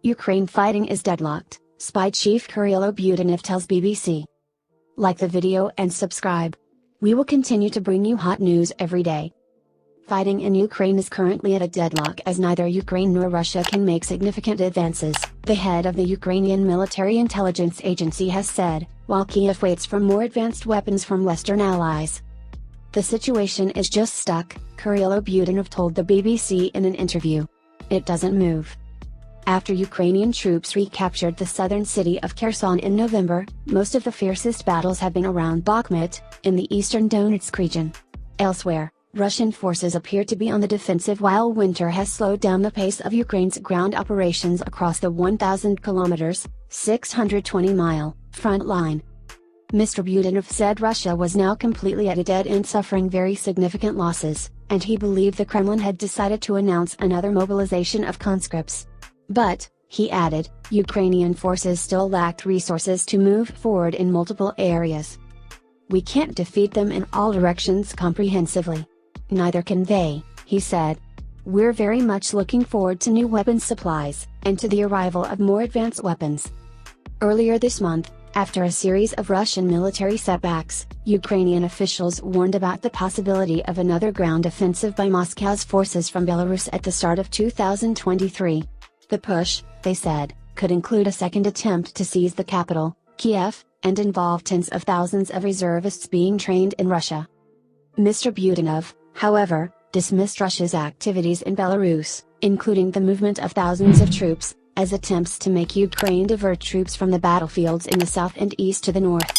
Ukraine fighting is deadlocked, Spy Chief Kyrylo Budanov tells BBC. Like the video and subscribe. We will continue to bring you hot news every day. Fighting in Ukraine is currently at a deadlock as neither Ukraine nor Russia can make significant advances, the head of the Ukrainian Military Intelligence Agency has said, while Kiev waits for more advanced weapons from Western allies. The situation is just stuck, Kyrylo Budanov told the BBC in an interview. It doesn't move. After Ukrainian troops recaptured the southern city of Kherson in November, most of the fiercest battles have been around Bakhmut, in the eastern Donetsk region. Elsewhere, Russian forces appear to be on the defensive while winter has slowed down the pace of Ukraine's ground operations across the 1,000 kilometers, 620-mile, front line. Mr. Budanov said Russia was now completely at a dead end, suffering very significant losses, and he believed the Kremlin had decided to announce another mobilization of conscripts. But, he added, Ukrainian forces still lacked resources to move forward in multiple areas. We can't defeat them in all directions comprehensively. Neither can they, he said. We're very much looking forward to new weapons supplies, and to the arrival of more advanced weapons. Earlier this month, after a series of Russian military setbacks, Ukrainian officials warned about the possibility of another ground offensive by Moscow's forces from Belarus at the start of 2023. The push, they said, could include a second attempt to seize the capital, Kiev, and involve tens of thousands of reservists being trained in Russia. Mr. Budanov, however, dismissed Russia's activities in Belarus, including the movement of thousands of troops, as attempts to make Ukraine divert troops from the battlefields in the south and east to the north.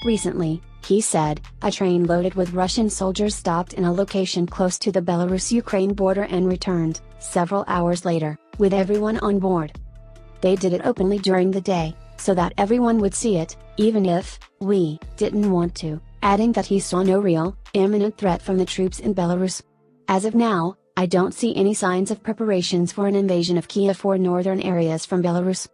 Recently, he said, a train loaded with Russian soldiers stopped in a location close to the Belarus-Ukraine border and returned, several hours later, with everyone on board. They did it openly during the day, so that everyone would see it, even if we didn't want to, adding that he saw no real, imminent threat from the troops in Belarus. As of now, I don't see any signs of preparations for an invasion of Kiev or northern areas from Belarus.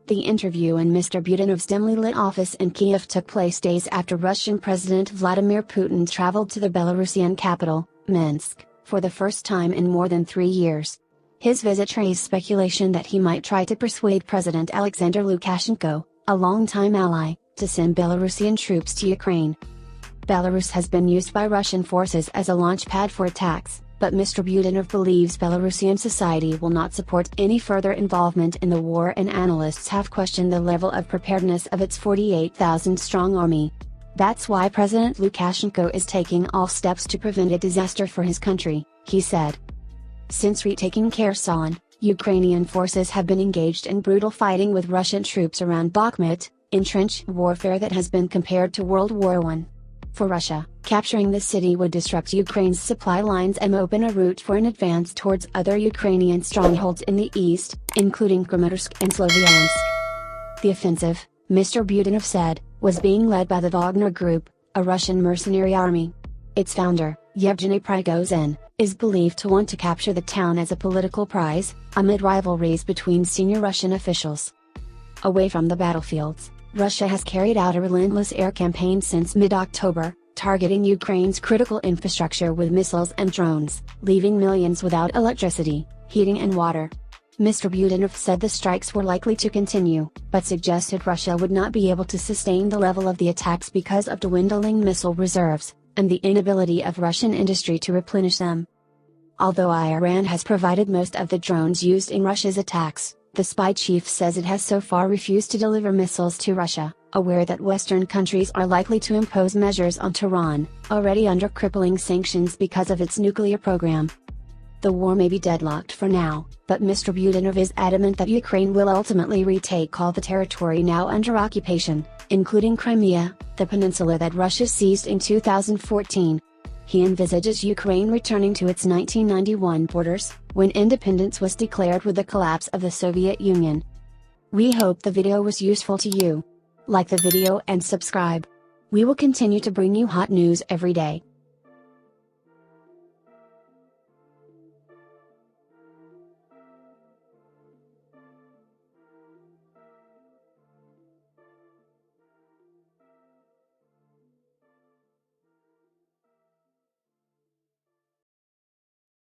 The interview in Mr. Budanov's dimly lit office in Kiev took place days after Russian President Vladimir Putin traveled to the Belarusian capital, Minsk, for the first time in more than 3 years. His visit raised speculation that he might try to persuade President Alexander Lukashenko, a longtime ally, to send Belarusian troops to Ukraine. Belarus has been used by Russian forces as a launchpad for attacks, but Mr. Budanov believes Belarusian society will not support any further involvement in the war, and analysts have questioned the level of preparedness of its 48,000-strong army. That's why President Lukashenko is taking all steps to prevent a disaster for his country, he said. Since retaking Kherson, Ukrainian forces have been engaged in brutal fighting with Russian troops around Bakhmut, in trench warfare that has been compared to World War I. For Russia, capturing the city would disrupt Ukraine's supply lines and open a route for an advance towards other Ukrainian strongholds in the east, including Kramatorsk and Sloviansk. The offensive, Mr. Budanov said, was being led by the Wagner Group, a Russian mercenary army. Its founder, Yevgeny Prigozhin, is believed to want to capture the town as a political prize, amid rivalries between senior Russian officials. Away from the battlefields, Russia has carried out a relentless air campaign since mid-October, targeting Ukraine's critical infrastructure with missiles and drones, leaving millions without electricity, heating and water. Mr. Budanov said the strikes were likely to continue, but suggested Russia would not be able to sustain the level of the attacks because of dwindling missile reserves, and the inability of Russian industry to replenish them. Although Iran has provided most of the drones used in Russia's attacks, the spy chief says it has so far refused to deliver missiles to Russia, aware that Western countries are likely to impose measures on Tehran, already under crippling sanctions because of its nuclear program. The war may be deadlocked for now, but Mr. Budanov is adamant that Ukraine will ultimately retake all the territory now under occupation, including Crimea, the peninsula that Russia seized in 2014. He envisages Ukraine returning to its 1991 borders, when independence was declared with the collapse of the Soviet Union. We hope the video was useful to you. Like the video and subscribe. We will continue to bring you hot news every day.